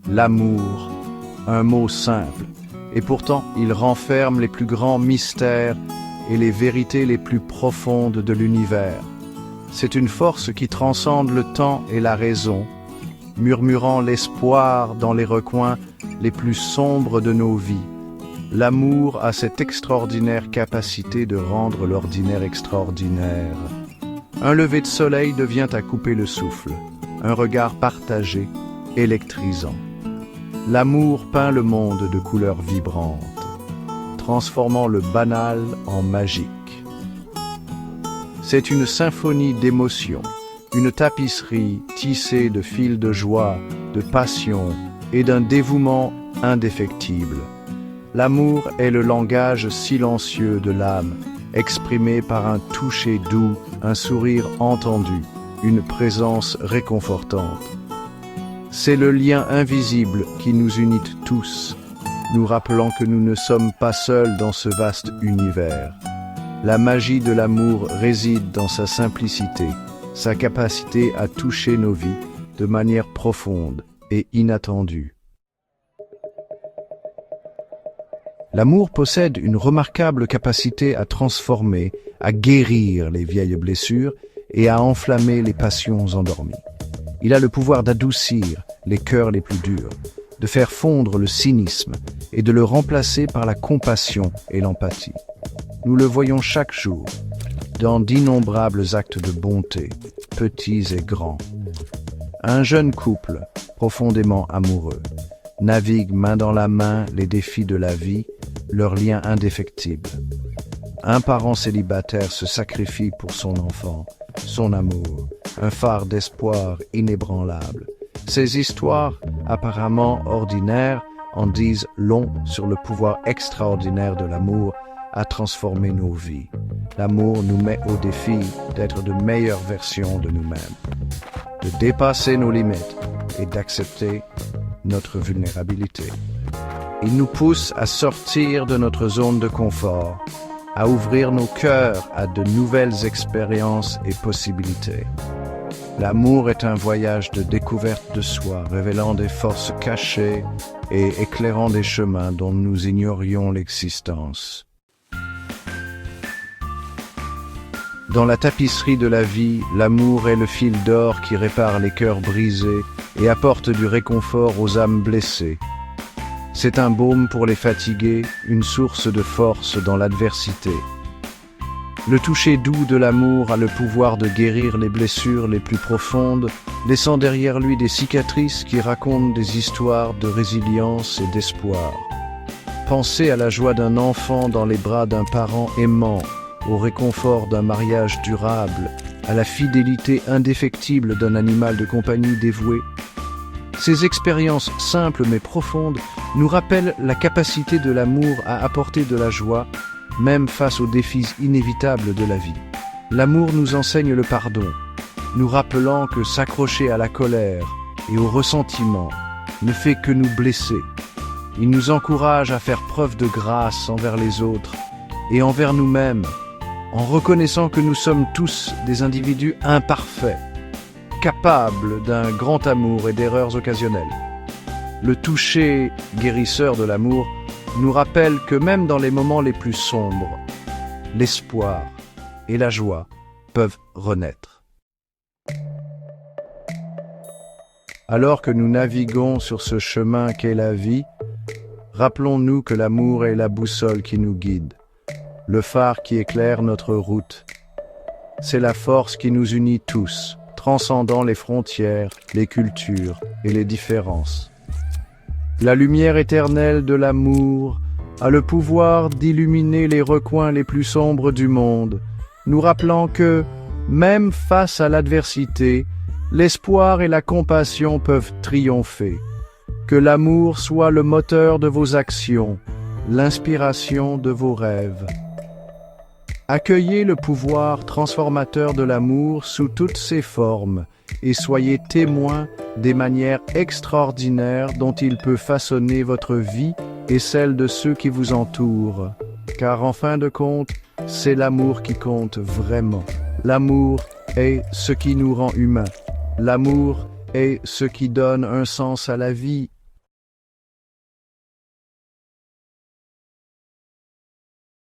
L'amour, un mot simple, et pourtant il renferme les plus grands mystères et les vérités les plus profondes de l'univers. C'est une force qui transcende le temps et la raison, murmurant l'espoir dans les recoins les plus sombres de nos vies. L'amour a cette extraordinaire capacité de rendre l'ordinaire extraordinaire. Un lever de soleil devient à couper le souffle, un regard partagé, électrisant. L'amour peint le monde de couleurs vibrantes, transformant le banal en magique. C'est une symphonie d'émotions, une tapisserie tissée de fils de joie, de passion et d'un dévouement indéfectible. L'amour est le langage silencieux de l'âme, exprimé par un toucher doux, un sourire entendu, une présence réconfortante. C'est le lien invisible qui nous unit tous, nous rappelant que nous ne sommes pas seuls dans ce vaste univers. La magie de l'amour réside dans sa simplicité, sa capacité à toucher nos vies de manière profonde et inattendue. L'amour possède une remarquable capacité à transformer, à guérir les vieilles blessures et à enflammer les passions endormies. Il a le pouvoir d'adoucir les cœurs les plus durs, de faire fondre le cynisme et de le remplacer par la compassion et l'empathie. Nous le voyons chaque jour, dans d'innombrables actes de bonté, petits et grands. Un jeune couple, profondément amoureux, navigue main dans la main les défis de la vie, leur lien indéfectible. Un parent célibataire se sacrifie pour son enfant, son amour, un phare d'espoir inébranlable. Ces histoires, apparemment ordinaires, en disent long sur le pouvoir extraordinaire de l'amour à transformer nos vies. L'amour nous met au défi d'être de meilleures versions de nous-mêmes, de dépasser nos limites et d'accepter notre vulnérabilité. Il nous pousse à sortir de notre zone de confort, à ouvrir nos cœurs à de nouvelles expériences et possibilités. L'amour est un voyage de découverte de soi, révélant des forces cachées et éclairant des chemins dont nous ignorions l'existence. Dans la tapisserie de la vie, l'amour est le fil d'or qui répare les cœurs brisés et apporte du réconfort aux âmes blessées. C'est un baume pour les fatigués, une source de force dans l'adversité. Le toucher doux de l'amour a le pouvoir de guérir les blessures les plus profondes, laissant derrière lui des cicatrices qui racontent des histoires de résilience et d'espoir. Pensez à la joie d'un enfant dans les bras d'un parent aimant, au réconfort d'un mariage durable, à la fidélité indéfectible d'un animal de compagnie dévoué. Ces expériences simples mais profondes nous rappellent la capacité de l'amour à apporter de la joie, même face aux défis inévitables de la vie. L'amour nous enseigne le pardon, nous rappelant que s'accrocher à la colère et au ressentiment ne fait que nous blesser. Il nous encourage à faire preuve de grâce envers les autres et envers nous-mêmes, en reconnaissant que nous sommes tous des individus imparfaits, capables d'un grand amour et d'erreurs occasionnelles. Le toucher guérisseur de l'amour nous rappelle que même dans les moments les plus sombres, l'espoir et la joie peuvent renaître. Alors que nous naviguons sur ce chemin qu'est la vie, rappelons-nous que l'amour est la boussole qui nous guide, le phare qui éclaire notre route. C'est la force qui nous unit tous, transcendant les frontières, les cultures et les différences. La lumière éternelle de l'amour a le pouvoir d'illuminer les recoins les plus sombres du monde, nous rappelant que, même face à l'adversité, l'espoir et la compassion peuvent triompher. Que l'amour soit le moteur de vos actions, l'inspiration de vos rêves. Accueillez le pouvoir transformateur de l'amour sous toutes ses formes et soyez témoins des manières extraordinaires dont il peut façonner votre vie et celle de ceux qui vous entourent. Car en fin de compte, c'est l'amour qui compte vraiment. L'amour est ce qui nous rend humains. L'amour est ce qui donne un sens à la vie